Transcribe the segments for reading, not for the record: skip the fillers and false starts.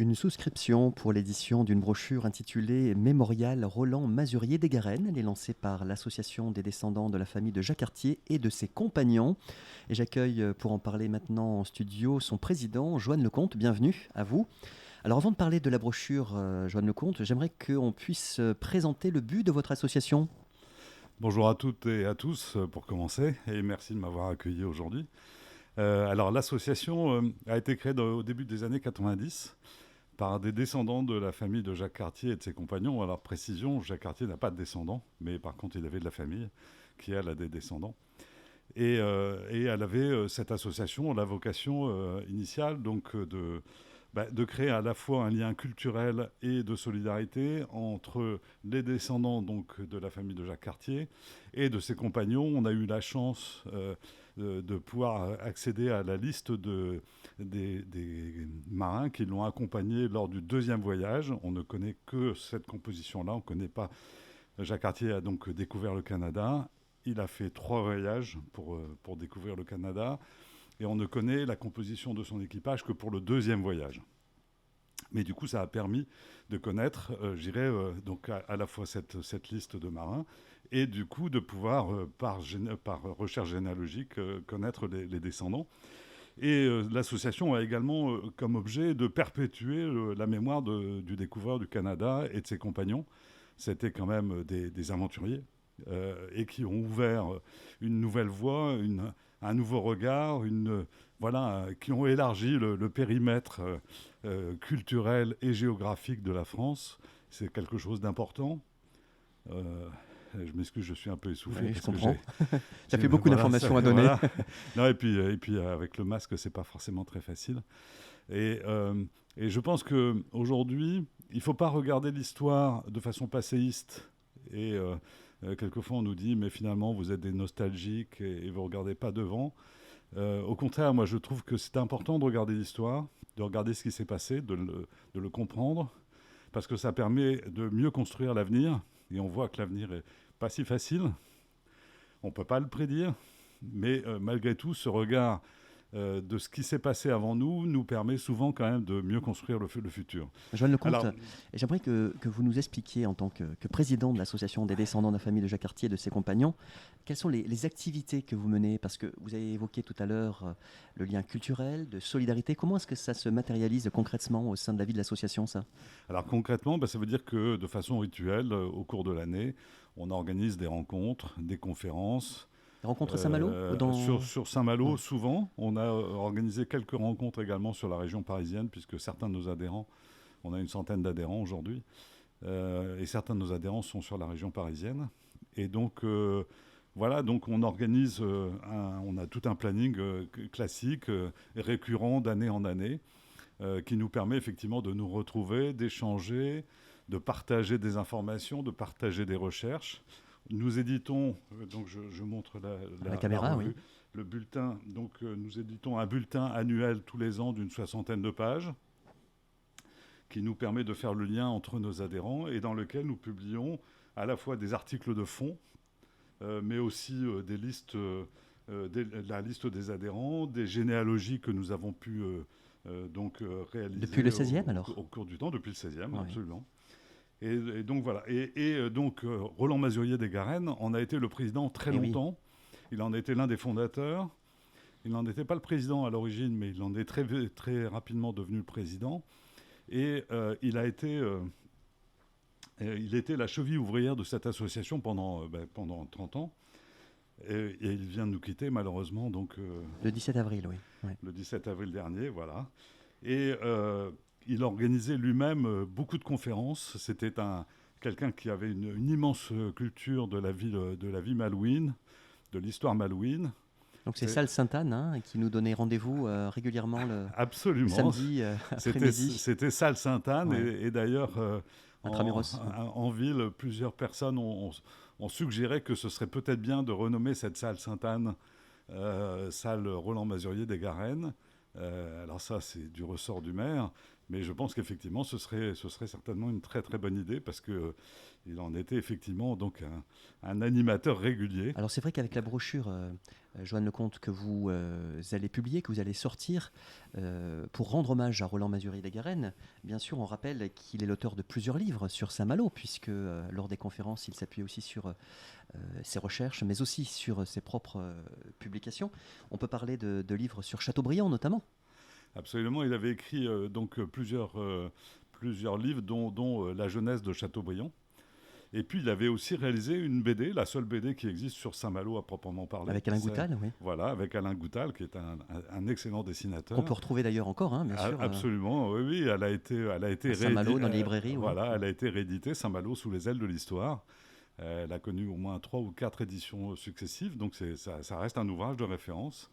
Une souscription pour l'édition d'une brochure intitulée Mémorial Roland Mazurier des Garennes. Elle est lancée par l'Association des descendants de la famille de Jacques Cartier et de ses compagnons. Et j'accueille pour en parler maintenant en studio son président, Joanne Lecomte. Bienvenue à vous. Alors avant de parler de la brochure, Joanne Lecomte, j'aimerais qu'on puisse présenter le but de votre association. Bonjour à toutes et à tous pour commencer, et merci de m'avoir accueilli aujourd'hui. Alors l'association a été créée au début des années 90 par des descendants de la famille de Jacques Cartier et de ses compagnons. Alors précision, Jacques Cartier n'a pas de descendants, mais par contre il avait de la famille qui elle a des descendants. Et elle avait cette association, la vocation initiale donc de créer à la fois un lien culturel et de solidarité entre les descendants donc, de la famille de Jacques Cartier et de ses compagnons. On a eu la chance de pouvoir accéder à la liste des marins qui l'ont accompagné lors du deuxième voyage. On ne connaît que cette composition-là, on ne connaît pas. Jacques Cartier a donc découvert le Canada. Il a fait 3 voyages pour découvrir le Canada. Et on ne connaît la composition de son équipage que pour le deuxième voyage. Mais du coup, ça a permis de connaître, donc à la fois cette liste de marins, et du coup de pouvoir, par recherche généalogique, connaître les descendants. Et l'association a également comme objet de perpétuer la mémoire du découvreur du Canada et de ses compagnons. C'était quand même des aventuriers et qui ont ouvert une nouvelle voie, un nouveau regard, qui ont élargi le périmètre culturel et géographique de la France. C'est quelque chose d'important. Je m'excuse, je suis un peu essoufflé. Oui, je parce que comprends. Ça fait beaucoup d'informations à donner. Voilà. Non, et puis avec le masque, c'est pas forcément très facile. Et je pense qu'aujourd'hui, il ne faut pas regarder l'histoire de façon passéiste. Et quelquefois, on nous dit, mais finalement, vous êtes des nostalgiques et vous ne regardez pas devant. Au contraire, moi, je trouve que c'est important de regarder l'histoire, de regarder ce qui s'est passé, de le comprendre, parce que ça permet de mieux construire l'avenir. Et on voit que l'avenir n'est pas si facile. On ne peut pas le prédire. Mais malgré tout, ce regard de ce qui s'est passé avant nous permet souvent quand même de mieux construire le futur. Joanne Lecomte, Alors, j'aimerais que vous nous expliquiez en tant que président de l'association des descendants de la famille de Jacques Cartier et de ses compagnons, quelles sont les activités que vous menez? Parce que vous avez évoqué tout à l'heure le lien culturel, de solidarité. Comment est-ce que ça se matérialise concrètement au sein de la vie de l'association, ça? alors concrètement, ça veut dire que de façon rituelle, au cours de l'année, on organise des rencontres, des conférences. Rencontre Saint-Malo ou dans... Sur Saint-Malo, Ouais. souvent. On a organisé quelques rencontres également sur la région parisienne, puisque certains de nos adhérents, on a une centaine d'adhérents aujourd'hui, et certains de nos adhérents sont sur la région parisienne. Et donc, donc on organise, on a tout un planning classique, récurrent d'année en année, qui nous permet effectivement de nous retrouver, d'échanger, de partager des informations, de partager des recherches. Nous éditons, donc je montre La caméra, oui. revue, le bulletin. Donc nous éditons un bulletin annuel tous les ans d'une 60aine de pages qui nous permet de faire le lien entre nos adhérents et dans lequel nous publions à la fois des articles de fond, mais aussi des listes, la liste des adhérents, des généalogies que nous avons pu réaliser Depuis le 16e alors? au cours du temps, depuis le 16e, Oui. absolument. Et donc voilà. Roland Mazurier des Garennes en a été le président très Eh oui. longtemps. Il en a été l'un des fondateurs. Il n'en était pas le président à l'origine, mais il en est très, très rapidement devenu le président. Et il était la cheville ouvrière de cette association pendant 30 ans. Et il vient de nous quitter, malheureusement, Le 17 avril, oui. Ouais. le 17 avril dernier, voilà. Et il organisait lui-même beaucoup de conférences. C'était quelqu'un qui avait une immense culture de la vie malouine, de l'histoire malouine. Donc c'est Salle Sainte-Anne qui nous donnait rendez-vous régulièrement le Absolument. samedi après-midi. C'était Salle Sainte-Anne. Ouais. Et d'ailleurs, Intramuros. en ville, plusieurs personnes ont suggéré que ce serait peut-être bien de renommer cette Salle Sainte-Anne salle Roland Mazurier des Garennes. Alors ça, c'est du ressort du maire. Mais je pense qu'effectivement, ce serait certainement une très très bonne idée parce que il en était effectivement donc un animateur régulier. Alors c'est vrai qu'avec la brochure, Joanne Lecomte, que vous allez publier, que vous allez sortir, pour rendre hommage à Roland Mazurier des Garennes, bien sûr on rappelle qu'il est l'auteur de plusieurs livres sur Saint-Malo, puisque lors des conférences il s'appuie aussi sur ses recherches, mais aussi sur ses propres publications. On peut parler de livres sur Chateaubriand notamment. Absolument, il avait écrit plusieurs livres, dont La jeunesse de Chateaubriand. Et puis il avait aussi réalisé une BD, la seule BD qui existe sur Saint-Malo à proprement parler. Avec Alain Goutal, oui. Voilà, avec Alain Goutal, qui est un excellent dessinateur. Qu'on peut retrouver d'ailleurs encore, hein, bien sûr. Absolument, oui, oui. Elle a été Saint-Malo dans les librairies. Voilà, elle a été rééditée, Saint-Malo sous les ailes de l'histoire. Elle a connu au moins 3 ou 4 éditions successives, donc ça reste un ouvrage de référence.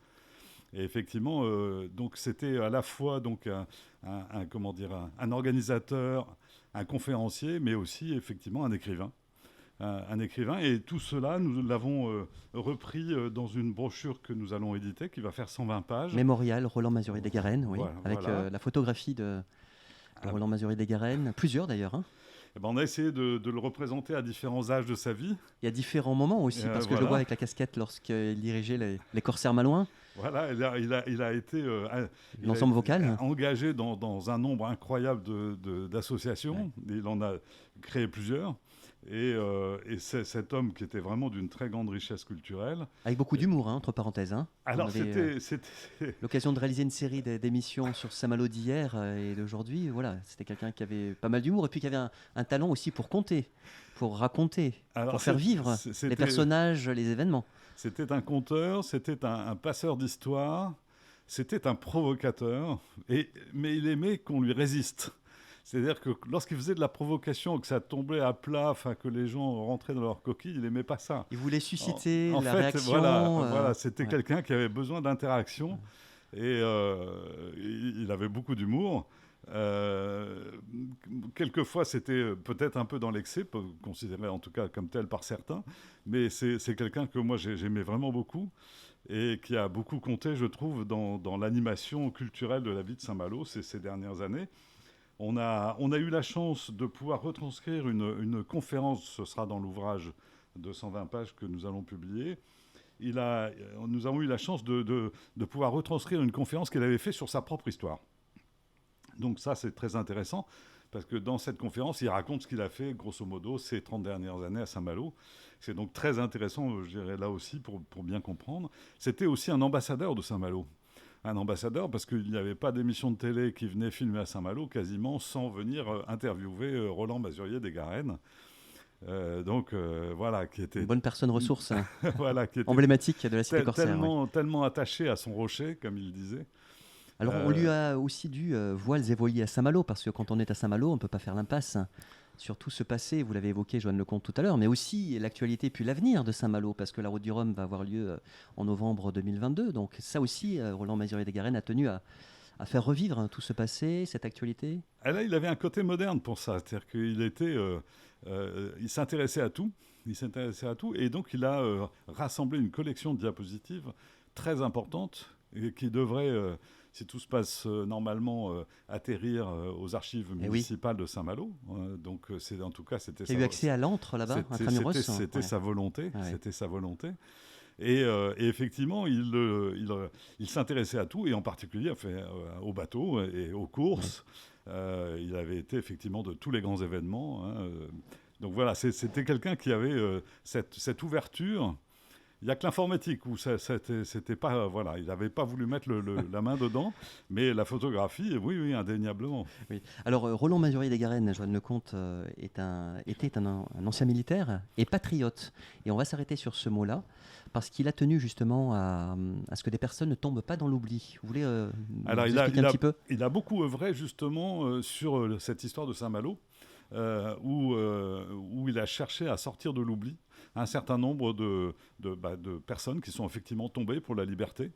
Et effectivement, donc c'était à la fois donc comment dire, un organisateur, un conférencier, mais aussi effectivement un écrivain. Un écrivain. Et tout cela, nous l'avons repris dans une brochure que nous allons éditer, qui va faire 120 pages. Mémorial Roland Mazurier des Garennes, oui, voilà, avec la photographie de Roland Mazurier des Garennes, plusieurs d'ailleurs. Hein. Eh ben, on a essayé de le représenter à différents âges de sa vie. Et à différents moments aussi, parce que je le vois avec la casquette lorsqu'il dirigeait les Corsaires malouins. Voilà, il a été l'ensemble vocal engagé dans un nombre incroyable d'associations. Ouais. Il en a créé plusieurs. Et cet homme qui était vraiment d'une très grande richesse culturelle. Avec beaucoup d'humour, hein, entre parenthèses. Hein. Alors c'était l'occasion de réaliser une série d'émissions sur Saint-Malo d'hier et d'aujourd'hui. Voilà, c'était quelqu'un qui avait pas mal d'humour et puis qui avait un talent aussi pour conter, pour raconter, pour faire vivre les personnages, les événements. C'était un conteur, c'était un passeur d'histoire, c'était un provocateur, mais il aimait qu'on lui résiste. C'est-à-dire que lorsqu'il faisait de la provocation, que ça tombait à plat, que les gens rentraient dans leur coquille, il n'aimait pas ça. Il voulait susciter la réaction. Voilà, c'était quelqu'un qui avait besoin d'interaction et il avait beaucoup d'humour. Quelquefois, c'était peut-être un peu dans l'excès, considéré en tout cas comme tel par certains, mais c'est quelqu'un que moi j'aimais vraiment beaucoup et qui a beaucoup compté, je trouve, dans l'animation culturelle de la vie de Saint-Malo ces dernières années. On a eu la chance de pouvoir retranscrire une conférence, ce sera dans l'ouvrage de 120 pages que nous allons publier. Nous avons eu la chance de pouvoir retranscrire une conférence qu'il avait faite sur sa propre histoire. Donc ça, c'est très intéressant, parce que dans cette conférence, il raconte ce qu'il a fait, grosso modo, ces 30 dernières années à Saint-Malo. C'est donc très intéressant, je dirais, là aussi, pour bien comprendre. C'était aussi un ambassadeur de Saint-Malo. Un ambassadeur, parce qu'il n'y avait pas d'émission de télé qui venait filmer à Saint-Malo quasiment sans venir interviewer Roland Mazurier des Garennes. Voilà, qui était... Une bonne personne ressource, hein. Voilà, qui était emblématique de la cité corsaire. Tellement attaché à son rocher, comme il disait. Alors on lui a aussi dû voiles et voiliers à Saint-Malo, parce que quand on est à Saint-Malo, on ne peut pas faire l'impasse sur tout ce passé, vous l'avez évoqué, Joanne Lecomte, tout à l'heure, mais aussi l'actualité puis l'avenir de Saint-Malo, parce que la Route du Rhum va avoir lieu en novembre 2022. Donc ça aussi, Roland Mazurier des Garennes a tenu à faire revivre tout ce passé, cette actualité. Et là, il avait un côté moderne pour ça, c'est-à-dire qu'il il s'intéressait à tout. Et donc il a rassemblé une collection de diapositives très importante et qui devrait... si tout se passe normalement, atterrir aux archives municipales de Saint-Malo. Donc, en tout cas, c'était ça. Il y a eu accès à l'antre là-bas, intramuros. C'était sa volonté. Ouais. C'était sa volonté. Et effectivement, il s'intéressait à tout, et en particulier aux bateaux et aux courses. Ouais. Il avait été effectivement de tous les grands événements. Hein. Donc voilà, c'était quelqu'un qui avait cette ouverture. Il n'y a que l'informatique où c'était pas, voilà, il n'avait pas voulu mettre la main dedans, mais la photographie, oui, indéniablement. Oui. Alors, Roland Mazurier des Garennes, Joanne Lecomte, était un ancien militaire et patriote. Et on va s'arrêter sur ce mot-là, parce qu'il a tenu justement à ce que des personnes ne tombent pas dans l'oubli. Vous voulez nous expliquer un petit peu ? Il a beaucoup œuvré justement sur cette histoire de Saint-Malo, où il a cherché à sortir de l'oubli un certain nombre de personnes qui sont effectivement tombées pour la liberté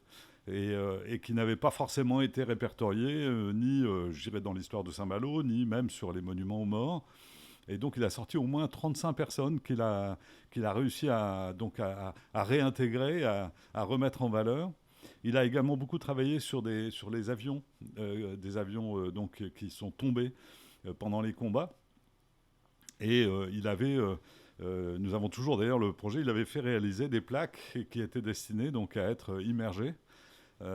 et qui n'avaient pas forcément été répertoriées, ni, je dirais, dans l'histoire de Saint-Malo, ni même sur les monuments aux morts. Et donc, il a sorti au moins 35 personnes qu'il a réussi à réintégrer, à remettre en valeur. Il a également beaucoup travaillé sur les avions, des avions donc, qui sont tombés pendant les combats. Et nous avons toujours d'ailleurs le projet, il avait fait réaliser des plaques qui étaient destinées donc, à être immergées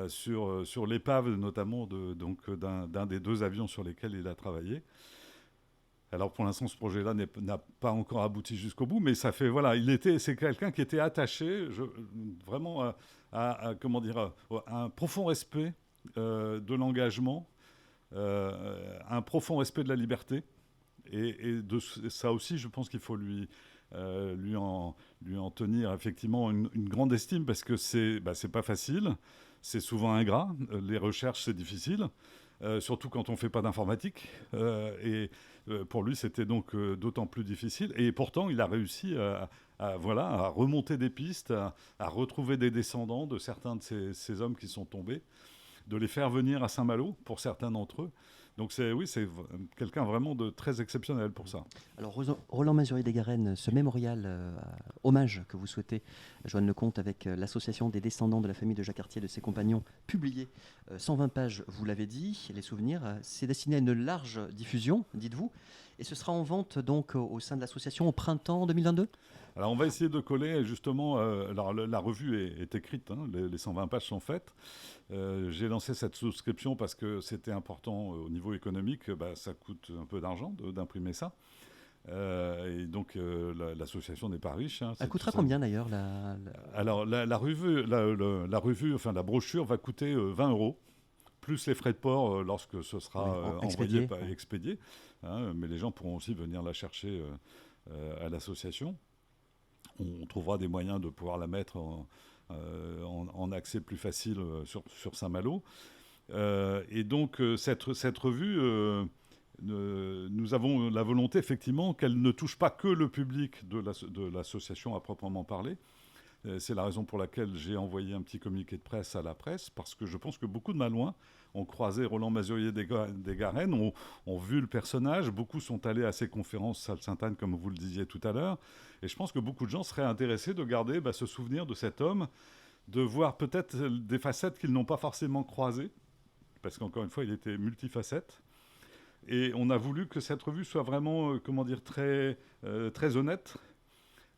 sur l'épave notamment d'un des 2 avions sur lesquels il a travaillé. Alors pour l'instant, ce projet-là n'a pas encore abouti jusqu'au bout, mais ça fait voilà, c'est quelqu'un qui était attaché vraiment comment dire, à un profond respect de l'engagement, un profond respect de la liberté, et de ça aussi, je pense qu'il faut lui en tenir effectivement une grande estime parce que c'est pas facile, c'est souvent ingrat, les recherches c'est difficile. Surtout quand on ne fait pas d'informatique. Pour lui, c'était donc d'autant plus difficile. Et pourtant, il a réussi à remonter des pistes, à retrouver des descendants de certains de ces hommes qui sont tombés, de les faire venir à Saint-Malo, pour certains d'entre eux. Donc c'est quelqu'un vraiment de très exceptionnel pour ça. Alors Roland Mazurier des Garennes, ce mémorial hommage que vous souhaitez, Joanne Lecomte, avec l'association des descendants de la famille de Jacques Cartier et de ses compagnons, publié 120 pages, vous l'avez dit, les souvenirs, c'est destiné à une large diffusion, dites-vous, et ce sera en vente donc au sein de l'association au printemps 2022 ? Alors on va essayer de coller justement, alors la revue est écrite, hein, les 120 pages sont faites. J'ai lancé cette souscription parce que c'était important au niveau économique, ça coûte un peu d'argent d'imprimer ça. Et donc l'association n'est pas riche. Hein, elle coûtera combien d'ailleurs Alors la revue, enfin la brochure va coûter 20 €, plus les frais de port lorsque ce sera envoyé, expédié. Hein, mais les gens pourront aussi venir la chercher à l'association. On trouvera des moyens de pouvoir la mettre en accès plus facile sur Saint-Malo. Et donc cette revue, nous avons la volonté effectivement qu'elle ne touche pas que le public de l'association à proprement parler. C'est la raison pour laquelle j'ai envoyé un petit communiqué de presse à la presse, parce que je pense que beaucoup de Malouins ont croisé Roland Mazurier des Garennes, ont vu le personnage, beaucoup sont allés à ses conférences salle Sainte-Anne, comme vous le disiez tout à l'heure, et je pense que beaucoup de gens seraient intéressés de garder ce souvenir de cet homme, de voir peut-être des facettes qu'ils n'ont pas forcément croisées, parce qu'encore une fois, il était multifacette. Et on a voulu que cette revue soit vraiment, très honnête.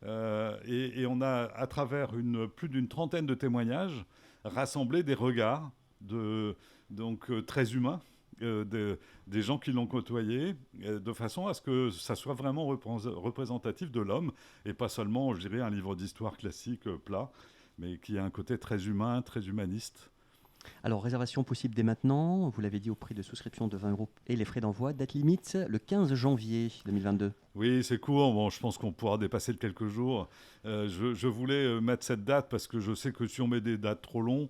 Et on a, à travers plus d'une trentaine de témoignages, rassemblé des regards très humains, des gens qui l'ont côtoyé, de façon à ce que ça soit vraiment représentatif de l'homme, et pas seulement, je dirais, un livre d'histoire classique plat, mais qui a un côté très humain, très humaniste. Alors, réservation possible dès maintenant, vous l'avez dit, au prix de souscription de 20 € et les frais d'envoi. Date limite, le 15 janvier 2022. Oui, c'est court. Bon, je pense qu'on pourra dépasser le quelques jours. Je voulais mettre cette date parce que je sais que si on met des dates trop longues,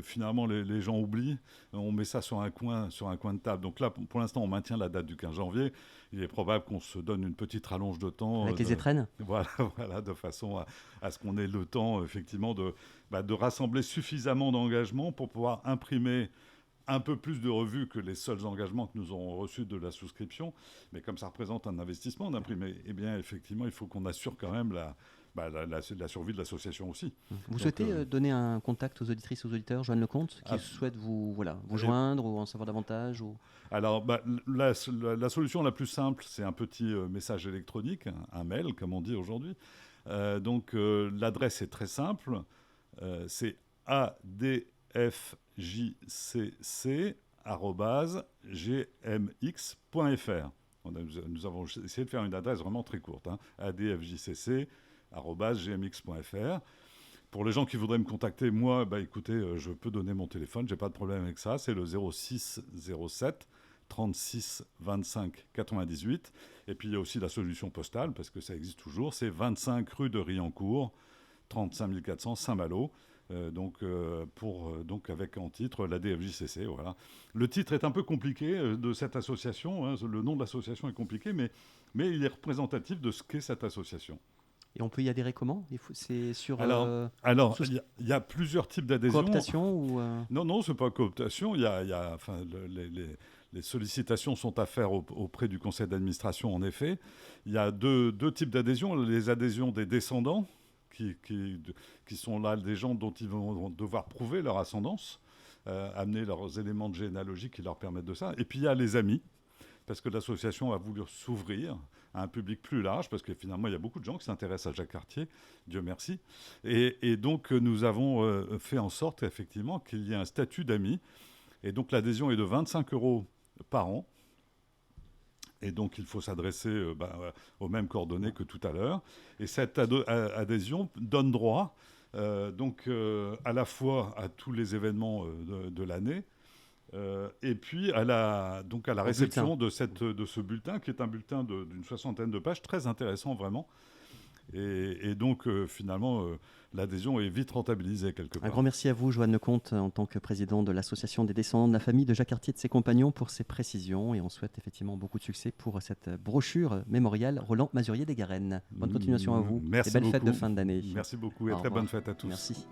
finalement, les gens oublient. On met ça sur un coin de table. Donc là, pour l'instant, on maintient la date du 15 janvier. Il est probable qu'on se donne une petite rallonge de temps. Avec les étrennes ? Voilà, de façon à ce qu'on ait le temps, effectivement, de rassembler suffisamment d'engagements pour pouvoir imprimer un peu plus de revues que les seuls engagements que nous aurons reçus de la souscription. Mais comme ça représente un investissement d'imprimer, eh bien, effectivement, il faut qu'on assure quand même la survie de l'association aussi. Vous souhaitez donner un contact aux auditrices et aux auditeurs, Joanne Lecomte, qui souhaitent vous joindre ou en savoir davantage Alors, la solution la plus simple, c'est un petit message électronique, un mail, comme on dit aujourd'hui. L'adresse est très simple. C'est adfjcc@gmx.fr. Nous avons essayé de faire une adresse vraiment très courte, adfjcc@gmx.fr. Pour les gens qui voudraient me contacter, moi, écoutez, je peux donner mon téléphone, j'ai pas de problème avec ça. C'est le 06 07 36 25 98. Et puis il y a aussi la solution postale, parce que ça existe toujours. C'est 25 rue de Riancourt, 35 400 Saint-Malo. Avec en titre la DFJCC. Voilà. Le titre est un peu compliqué de cette association. Le nom de l'association est compliqué, mais il est représentatif de ce qu'est cette association. Et on peut y adhérer comment ? C'est sur. Alors, il y a plusieurs types d'adhésion. Cooptation ou Non, c'est pas cooptation. Les sollicitations sont à faire auprès du conseil d'administration, en effet. Il y a deux types d'adhésions. Les adhésions des descendants, qui sont là des gens dont ils vont devoir prouver leur ascendance, amener leurs éléments de généalogie qui leur permettent de ça. Et puis il y a les amis, parce que l'association a voulu s'ouvrir à un public plus large, parce que finalement, il y a beaucoup de gens qui s'intéressent à Jacques Cartier, Dieu merci. Et donc, nous avons fait en sorte, effectivement, qu'il y ait un statut d'amis. Et donc, l'adhésion est de 25 € par an. Et donc, il faut s'adresser aux mêmes coordonnées que tout à l'heure. Et cette adhésion donne droit à la fois à tous les événements de l'année, et puis à la réception de ce bulletin, qui est un bulletin d'une 60aine de pages, très intéressant vraiment. Et donc, finalement, l'adhésion est vite rentabilisée quelque part. Un grand merci à vous, Joanne Lecomte, en tant que président de l'association des descendants de la famille de Jacques Cartier et de ses compagnons, pour ces précisions. Et on souhaite effectivement beaucoup de succès pour cette brochure mémoriale Roland Masurier des Garennes. Bonne continuation à vous. Merci et belle beaucoup. Fête de fin d'année. Merci beaucoup et très bonne fête à tous. Merci.